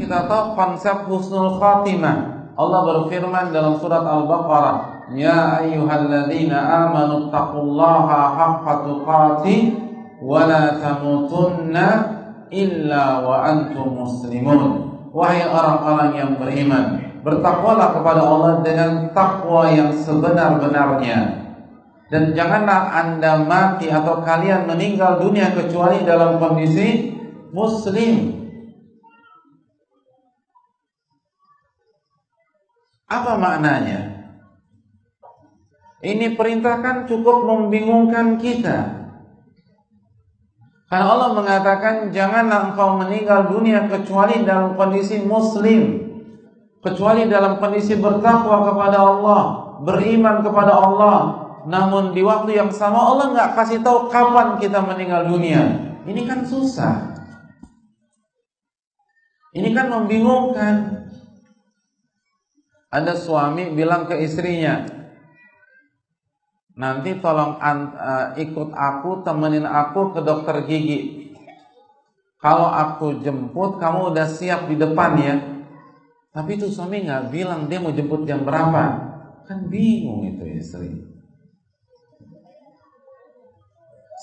kita tahu konsep husnul khatimah. Allah berfirman dalam surat Al-Baqarah, "Ya ayyuhalladzina amanu taqullaha haqqa tuqatih wa la tamutunna illa wa antum muslimun." Wahai orang-orang yang beriman, bertakwalah kepada Allah dengan takwa yang sebenar-benarnya, dan janganlah Anda mati atau kalian meninggal dunia kecuali dalam kondisi muslim. Apa maknanya? Ini perintah kan cukup membingungkan kita. Karena Allah mengatakan janganlah engkau meninggal dunia kecuali dalam kondisi muslim, kecuali dalam kondisi bertakwa kepada Allah, beriman kepada Allah. Namun di waktu yang sama Allah nggak kasih tahu kapan kita meninggal dunia. Ini kan susah. Ini kan membingungkan. Ada suami bilang ke istrinya, nanti tolong ikut aku, temenin aku ke dokter gigi. Kalau aku jemput, kamu udah siap di depan ya. Tapi itu suami nggak bilang dia mau jemput jam berapa. Kan bingung itu istri.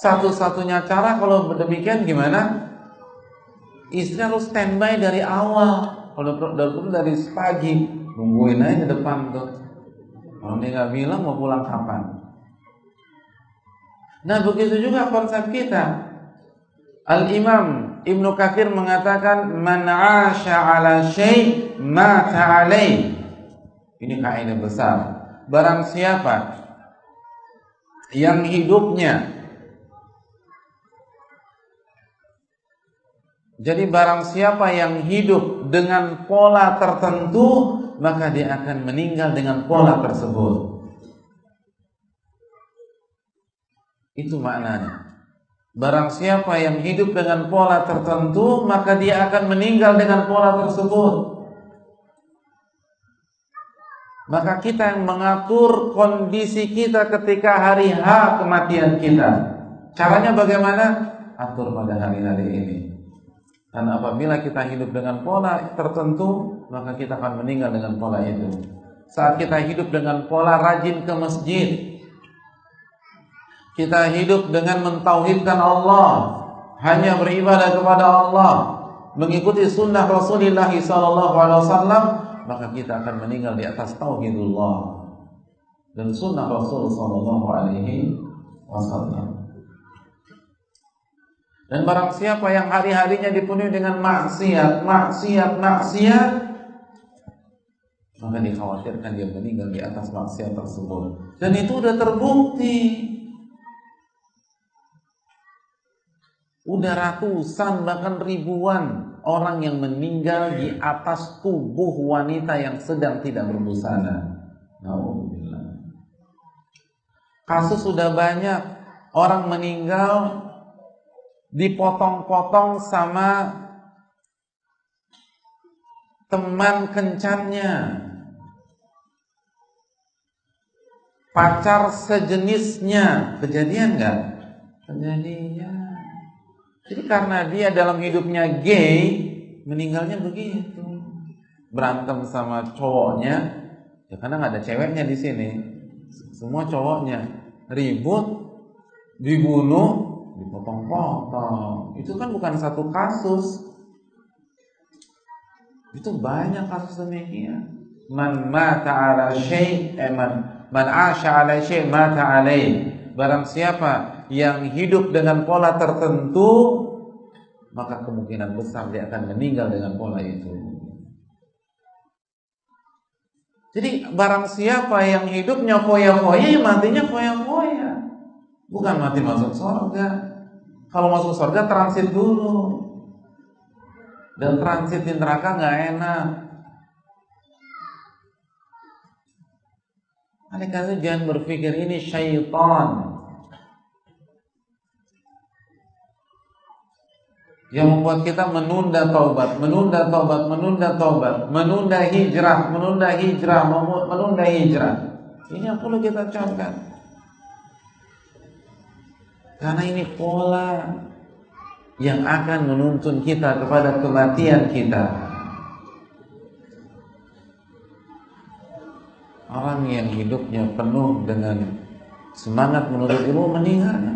Satu-satunya cara kalau demikian gimana? Istri harus standby dari awal. Kalau dari pagi, nungguin aja di depan tuh. Kalau dia nggak bilang mau pulang kapan. Nah begitu juga konsep kita. Al-Imam Ibnu Katsir mengatakan, man 'asha 'ala syai' mata 'alaih. Ini kaidah besar. Barang siapa yang hidupnya, jadi barang siapa yang hidup dengan pola tertentu, maka dia akan meninggal dengan pola tersebut. Itu maknanya. Barang siapa yang hidup dengan pola tertentu, maka dia akan meninggal dengan pola tersebut. Maka kita yang mengatur kondisi kita ketika hari H kematian kita. Caranya bagaimana? Atur pada hari-hari ini. Dan apabila kita hidup dengan pola tertentu, maka kita akan meninggal dengan pola itu. Saat kita hidup dengan pola rajin ke masjid, kita hidup dengan mentauhidkan Allah, hanya beribadah kepada Allah, mengikuti sunnah Rasulullah SAW, maka kita akan meninggal di atas tauhidullah dan sunnah Rasul SAW. Dan barang siapa yang hari-harinya dipenuhi dengan maksiat, maka dikhawatirkan dia meninggal di atas maksiat tersebut. Dan itu sudah terbukti. Udah ratusan bahkan ribuan orang yang meninggal di atas tubuh wanita yang sedang tidak berbusana. Alhamdulillah. Kasus sudah banyak orang meninggal dipotong-potong sama teman kencannya, pacar sejenisnya. Kejadian nggak? Kejadian. Jadi karena dia dalam hidupnya gay, meninggalnya begitu. Berantem sama cowoknya, ya karena nggak ada ceweknya di sini, semua cowoknya ribut, dibunuh, dipotong-potong. Itu kan bukan satu kasus, itu banyak kasus demikian. Man mata ala syai' man asha ala syai' mata alaih. Barang siapa yang hidup dengan pola tertentu, maka kemungkinan besar dia akan meninggal dengan pola itu. Jadi barang siapa yang hidupnya foya-foya, matinya foya-foya. Bukan mati masuk surga. Kalau masuk surga transit dulu. Dan transit di neraka gak enak. Oleh karena jangan berpikir ini syaitan yang membuat kita menunda taubat, menunda hijrah, menunda hijrah. Ini yang perlu kita camkan. Karena ini pola yang akan menuntun kita kepada kematian kita. orang yang hidupnya penuh dengan semangat menuntut ilmu meninggalnya.